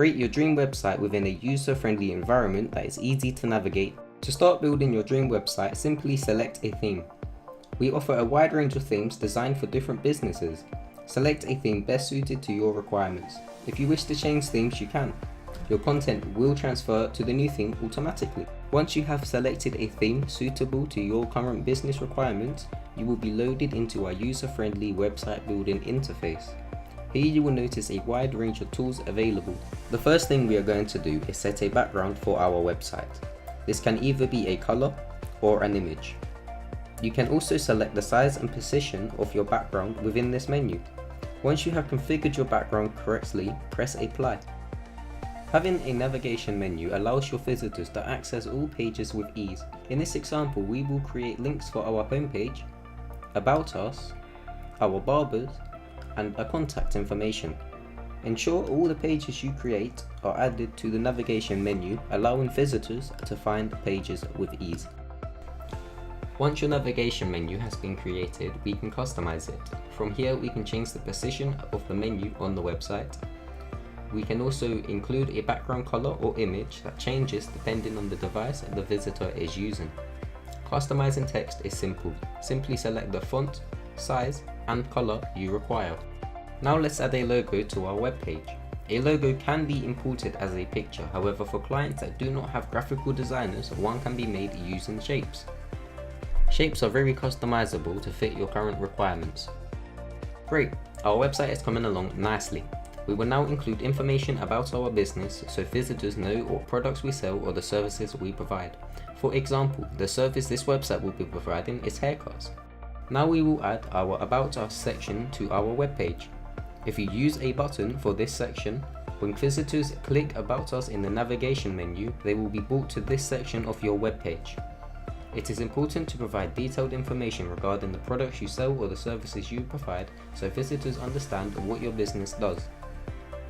Create your dream website within a user-friendly environment that is easy to navigate. To start building your dream website, simply select a theme. We offer a wide range of themes designed for different businesses. Select a theme best suited to your requirements. If you wish to change themes, you can. Your content will transfer to the new theme automatically. Once you have selected a theme suitable to your current business requirements, you will be loaded into our user-friendly website building interface. Here you will notice a wide range of tools available. The first thing we are going to do is set a background for our website. This can either be a color or an image. You can also select the size and position of your background within this menu. Once you have configured your background correctly, press apply. Having a navigation menu allows your visitors to access all pages with ease. In this example, we will create links for our homepage, about us, our barbers, and a contact information. Ensure all the pages you create are added to the navigation menu, allowing visitors to find pages with ease. Once your navigation menu has been created, we can customize it. From here, we can change the position of the menu on the website. We can also include a background color or image that changes depending on the device the visitor is using. Customizing text is simple. Simply select the font, size, and color you require. Now let's add a logo to our web page. A logo can be imported as a picture, however for clients that do not have graphical designers, one can be made using shapes. Shapes are very customizable to fit your current requirements. Great, our website is coming along nicely. We will now include information about our business so visitors know what products we sell or the services we provide. For example, the service this website will be providing is haircuts. Now we will add our About Us section to our web page. If you use a button for this section, when visitors click About Us in the navigation menu, they will be brought to this section of your web page. It is important to provide detailed information regarding the products you sell or the services you provide so visitors understand what your business does.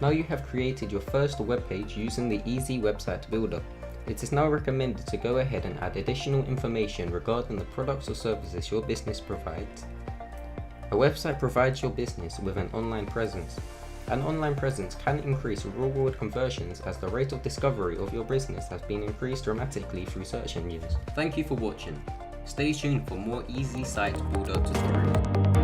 Now you have created your first web page using the Easysitebuilder. It is now recommended to go ahead and add additional information regarding the products or services your business provides. A website provides your business with an online presence. An online presence can increase real-world conversions as the rate of discovery of your business has been increased dramatically through search engines. Thank you for watching. Stay tuned for more Easysitebuilder tutorials.